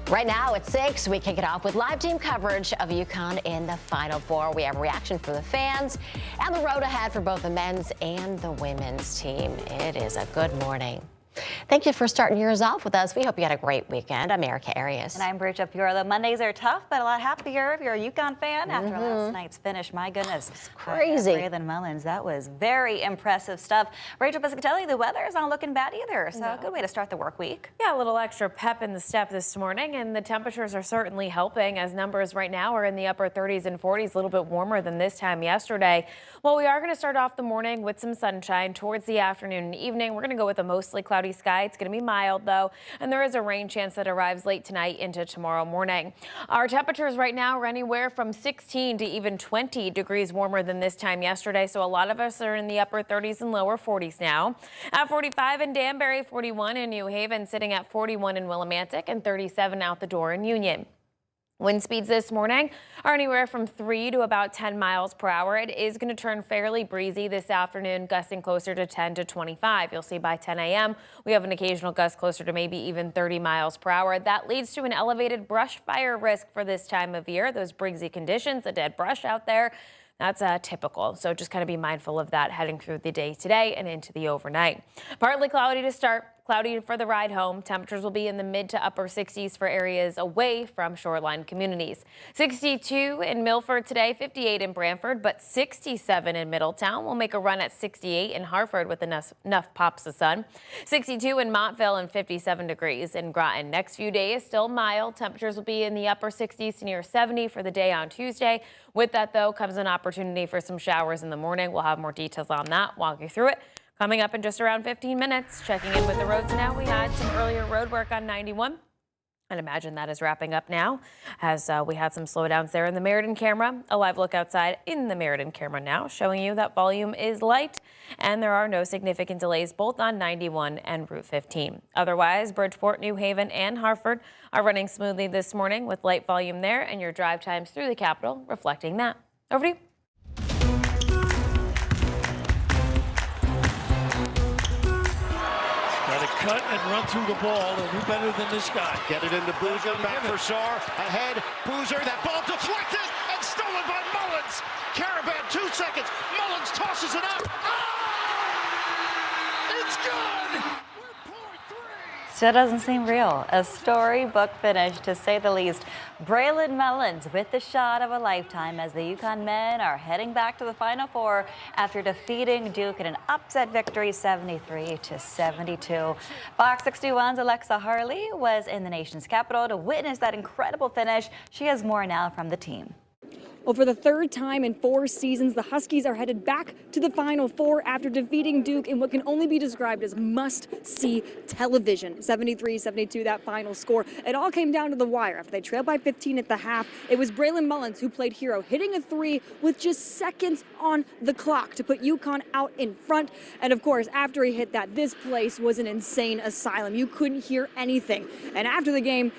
Right now at 6, we kick it off with live team coverage of UConn in the Final Four. We have a reaction from the fans and the road ahead for both the men's and the women's team. It is a good morning. Thank you for starting yours off with us. We hope you had a great weekend. I'm Erica Arias. And I'm Bridget Pure. The Mondays are tough, but a lot happier if you're a UConn fan after last night's finish. My goodness. It's crazy. Braylon Mullins, that was very impressive stuff. Rachel Piscatelli, the weather is not looking bad either, so a good way to start the work week. Yeah, a little extra pep in the step this morning, and the temperatures are certainly helping as numbers right now are in the upper 30s and 40s, a little bit warmer than this time yesterday. Well, we are going to start off the morning with some sunshine. Towards the afternoon and evening, we're going to go with a mostly cloudy sky. It's going to be mild, though, and there is a rain chance that arrives late tonight into tomorrow morning. Our temperatures right now are anywhere from 16 to even 20 degrees warmer than this time yesterday, so a lot of us are in the upper 30s and lower 40s now. At 45 in Danbury, 41 in New Haven, sitting at 41 in Willimantic, and 37 out the door in Union. Wind speeds this morning are anywhere from 3 to about 10 miles per hour. It is going to turn fairly breezy this afternoon, gusting closer to 10 to 25. You'll see by 10 a.m. we have an occasional gust closer to maybe even 30 miles per hour. That leads to an elevated brush fire risk for this time of year. Those breezy conditions, the dead brush out there, that's typical. So just kind of be mindful of that heading through the day today and into the overnight. Partly cloudy to start. Cloudy for the ride home. Temperatures will be in the mid to upper 60s for areas away from shoreline communities. 62 in Milford today, 58 in Brantford, but 67 in Middletown. We'll make a run at 68 in Hartford with enough pops of sun. 62 in Montville and 57 degrees in Groton. Next few days still mild. Temperatures will be in the upper 60s to near 70 for the day on Tuesday. With that, though, comes an opportunity for some showers in the morning. We'll have more details on that, walk you through it. Coming up in just around 15 minutes. Checking in with the roads now. We had some earlier road work on 91. I'd imagine that is wrapping up now as we had some slowdowns there in the Meriden camera. A live look outside in the Meriden camera now showing you that volume is light and there are no significant delays both on 91 and Route 15. Otherwise, Bridgeport, New Haven and Hartford are running smoothly this morning with light volume there and your drive times through the capital reflecting that. Over to you. Cut and run through the ball. They'll do better than this guy. Get it into Boozer, back for Saar, ahead, Boozer, that ball deflected and stolen by Mullins. Caravan, 2 seconds, Mullins tosses it up. Oh! It's good! Still doesn't seem real. A storybook finish, to say the least. Braylon Mullins with the shot of a lifetime as the UConn men are heading back to the Final Four after defeating Duke in an upset victory 73-72. Fox 61's Alexa Harley was in the nation's capital to witness that incredible finish. She has more now from the team. Well, for the third time in 4 seasons, the Huskies are headed back to the Final Four after defeating Duke in what can only be described as must-see television. 73-72, that final score. It all came down to the wire. After they trailed by 15 at the half, it was Braylon Mullins who played hero, hitting a 3 with just seconds on the clock to put UConn out in front. And of course, after he hit that, this place was an insane asylum. You couldn't hear anything. And after the game,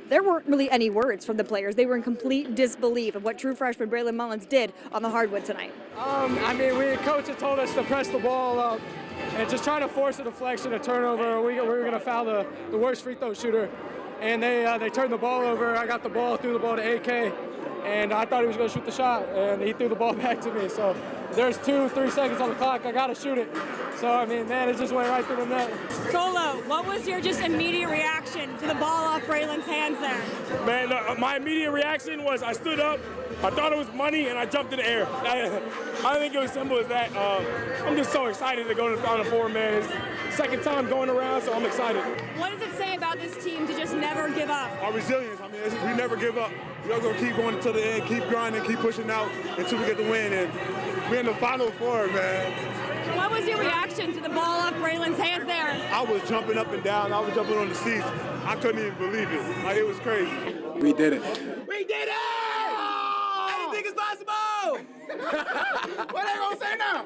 there weren't really any words from the players. They were in complete disbelief of what true freshman Braylon Mullins did on the hardwood tonight. Coach had told us to press the ball up and just trying to force a deflection, a turnover. We were going to foul the worst free throw shooter. And they turned the ball over. I got the ball, threw the ball to AK, and I thought he was going to shoot the shot, and he threw the ball back to me. So there's 2-3 seconds on the clock. I got to shoot it. So, it just went right through the net. Solo, what was your just immediate reaction to the ball off Braylon's hands there? Man, my immediate reaction was I stood up, I thought it was money, and I jumped in the air. I think it was simple as that. I'm just so excited to go to the Final Four, man. It's the second time going around, so I'm excited. What does it say about this team to just never give up? Our resilience, we never give up. We're going to keep going to the end, keep grinding, keep pushing out until we get the win. And we're in the Final Four, man. What was your reaction to the ball off Braylon's hands there? I was jumping up and down. I was jumping on the seats. I couldn't even believe it. It was crazy. We did it. We did it! Oh! Anything is possible! no. What they gonna say now?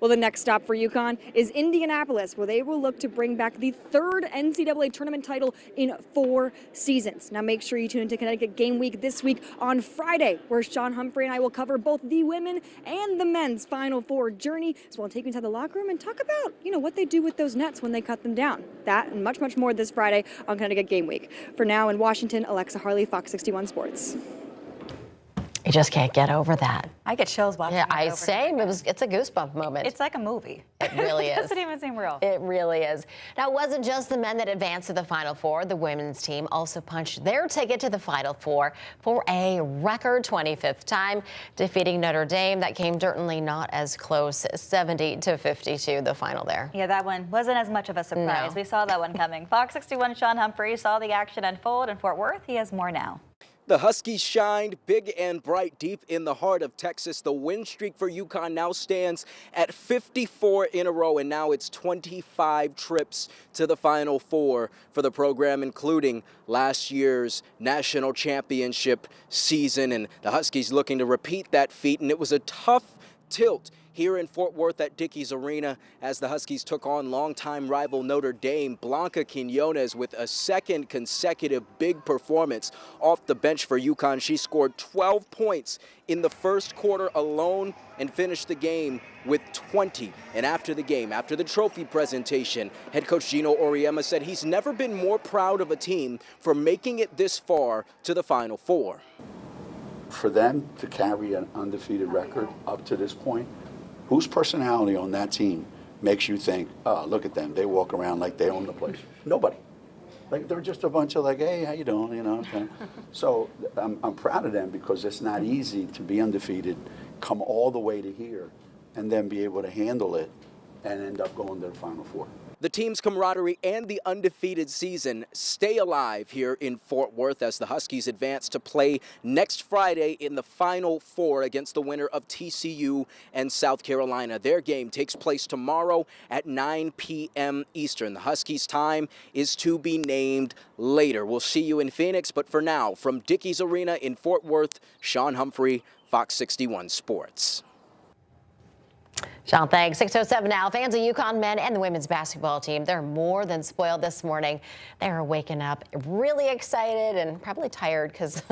Well, the next stop for UConn is Indianapolis, where they will look to bring back the third NCAA tournament title in 4 seasons. Now, make sure you tune into Connecticut Game Week this week on Friday, where Sean Humphrey and I will cover both the women and the men's Final Four journey, as well as take you inside the locker room and talk about, what they do with those nets when they cut them down. That and much, much more this Friday on Connecticut Game Week. For now, in Washington, Alexa Harley, Fox 61 Sports. You just can't get over that. I get chills watching Yeah, it. same. It's a goosebump moment. It's like a movie. It really is. It doesn't even seem real. It really is. Now, it wasn't just the men that advanced to the Final Four. The women's team also punched their ticket to the Final Four for a record 25th time, defeating Notre Dame. That came certainly not as close, 70-52, the final there. Yeah, that one wasn't as much of a surprise. No. We saw that one coming. Fox 61 Sean Humphrey saw the action unfold in Fort Worth. He has more now. The Huskies shined big and bright deep in the heart of Texas. The win streak for UConn now stands at 54 in a row, and now it's 25 trips to the Final Four for the program, including last year's national championship season. And the Huskies looking to repeat that feat, and it was a tough tilt here in Fort Worth at Dickies Arena as the Huskies took on longtime rival Notre Dame. Blanca Quinones with a second consecutive big performance off the bench for UConn. She scored 12 points in the first quarter alone and finished the game with 20. And after the game, after the trophy presentation, head coach Gino Auriemma said he's never been more proud of a team for making it this far to the Final Four. For them to carry an undefeated record up to this point, whose personality on that team makes you think, oh, look at them, they walk around like they own the place? Nobody. Like, they're just a bunch of like, hey, how you doing, okay. So I'm proud of them because it's not easy to be undefeated, come all the way to here, and then be able to handle it and end up going to the Final Four. The team's camaraderie and the undefeated season stay alive here in Fort Worth as the Huskies advance to play next Friday in the Final Four against the winner of TCU and South Carolina. Their game takes place tomorrow at 9 p.m. Eastern. The Huskies' time is to be named later. We'll see you in Phoenix, but for now, from Dickies Arena in Fort Worth, Sean Humphrey, Fox 61 Sports. Sean, thanks. 6:07 now. Fans of UConn men and the women's basketball team, they're more than spoiled this morning. They are waking up really excited and probably tired because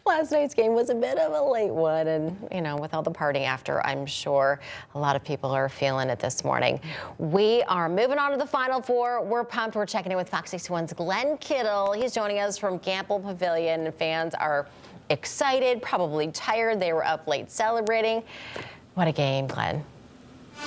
last night's game was a bit of a late one. And, with all the partying after, I'm sure a lot of people are feeling it this morning. We are moving on to the Final Four. We're pumped. We're checking in with Fox 61's Glenn Kittle. He's joining us from Gamble Pavilion. Fans are excited, probably tired. They were up late celebrating. What a game, Glenn.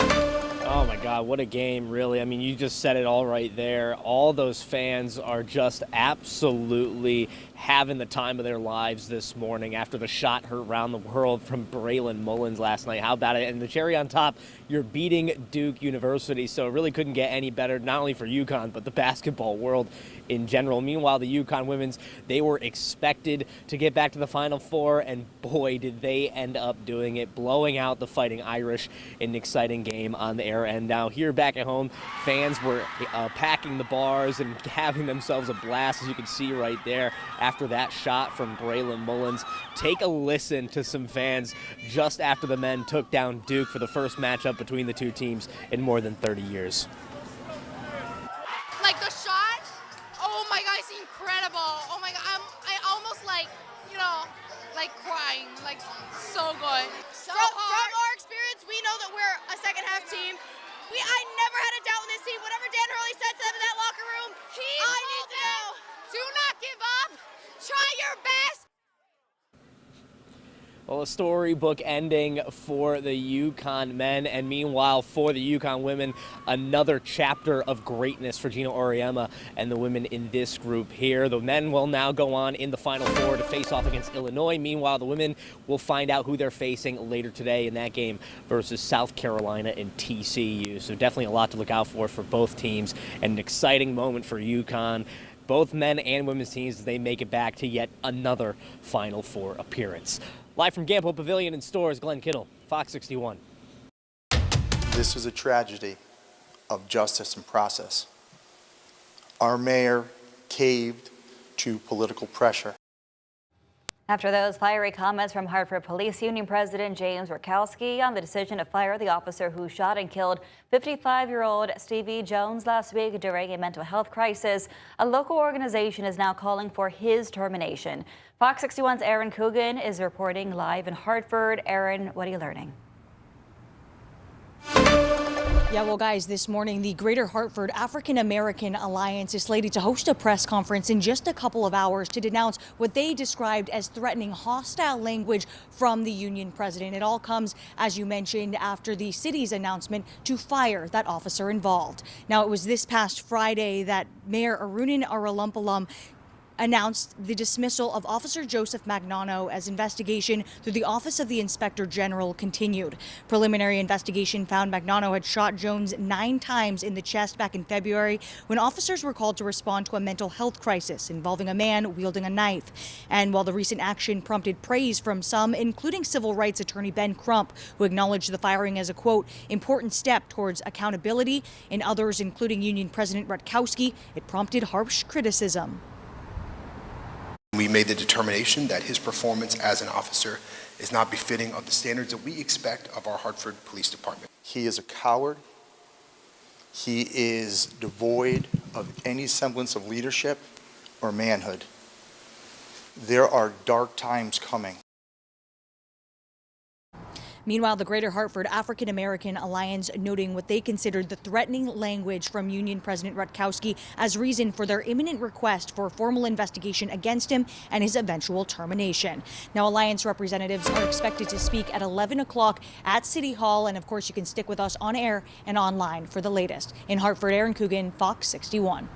Oh my God, what a game, really. I mean, you just said it all right there. All those fans are just absolutely having the time of their lives this morning after the shot heard around the world from Braylon Mullins last night. How about it? And the cherry on top, you're beating Duke University, so it really couldn't get any better, not only for UConn, but the basketball world in general. Meanwhile, the UConn women's, they were expected to get back to the Final Four, and boy, did they end up doing it, blowing out the Fighting Irish in an exciting game on the air. And now here back at home, fans were packing the bars and having themselves a blast, as you can see right there after that shot from Braylon Mullins. Take a listen to some fans just after the men took down Duke for the first matchup between the two teams in more than 30 years. Like the shot, oh my God, it's incredible. Oh my God, I almost like crying, like so good. So from our experience, we know that we're a second half team. I never had a doubt in this team. Whatever Dan Hurley said to them in that locker room, I need to know. Do not give up. Try your best. Well, a storybook ending for the UConn men, and meanwhile for the UConn women, another chapter of greatness for Gino Auriemma and the women in this group here. The men will now go on in the Final Four to face off against Illinois. Meanwhile, the women will find out who they're facing later today in that game versus South Carolina and TCU. So definitely a lot to look out for both teams, and an exciting moment for UConn. Both men and women's teams as they make it back to yet another Final Four appearance. Live from Gamble Pavilion and Stores, Glenn Kittle, Fox 61. This is a tragedy of justice and process. Our mayor caved to political pressure. After those fiery comments from Hartford Police Union President James Rakowski on the decision to fire the officer who shot and killed 55-year-old Stevie Jones last week during a mental health crisis, a local organization is now calling for his termination. Fox 61's Aaron Coogan is reporting live in Hartford. Aaron, what are you learning? Yeah, well, guys, this morning, the Greater Hartford African American Alliance is slated to host a press conference in just a couple of hours to denounce what they described as threatening hostile language from the union president. It all comes, as you mentioned, after the city's announcement to fire that officer involved. Now, it was this past Friday that Mayor Arunin Aralumpalam announced the dismissal of Officer Joseph Magnano as investigation through the Office of the Inspector General continued. Preliminary investigation found Magnano had shot Jones 9 times in the chest back in February when officers were called to respond to a mental health crisis involving a man wielding a knife. And while the recent action prompted praise from some, including civil rights attorney Ben Crump, who acknowledged the firing as a, quote, important step towards accountability, and others, including Union President Rutkowski, it prompted harsh criticism. We made the determination that his performance as an officer is not befitting of the standards that we expect of our Hartford Police Department. He is a coward. He is devoid of any semblance of leadership or manhood. There are dark times coming. Meanwhile, the Greater Hartford African American Alliance noting what they considered the threatening language from Union President Rutkowski as reason for their imminent request for a formal investigation against him and his eventual termination. Now, Alliance representatives are expected to speak at 11 o'clock at City Hall. And of course, you can stick with us on air and online for the latest. In Hartford, Aaron Coogan, Fox 61.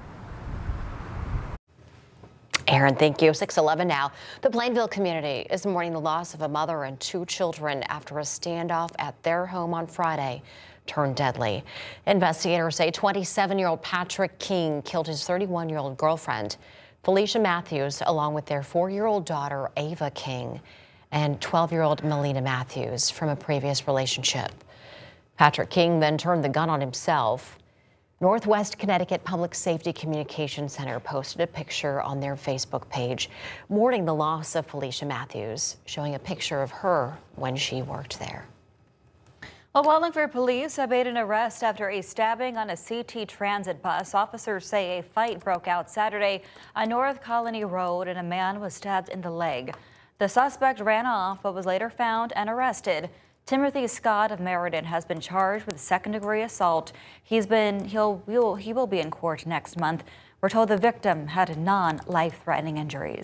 Aaron, thank you. 6:11 now. The Plainville community is mourning the loss of a mother and 2 children after a standoff at their home on Friday turned deadly. Investigators say 27-year-old Patrick King killed his 31-year-old girlfriend, Felicia Matthews, along with their 4-year-old daughter, Ava King, and 12-year-old Melina Matthews from a previous relationship. Patrick King then turned the gun on himself. Northwest Connecticut Public Safety Communications Center posted a picture on their Facebook page mourning the loss of Felicia Matthews, showing a picture of her when she worked there. Well, Wallingford police have made an arrest after a stabbing on a CT transit bus. Officers say a fight broke out Saturday on North Colony Road and a man was stabbed in the leg. The suspect ran off but was later found and arrested. Timothy Scott of Meriden has been charged with second-degree assault. He will be in court next month. We're told the victim had non-life-threatening injuries.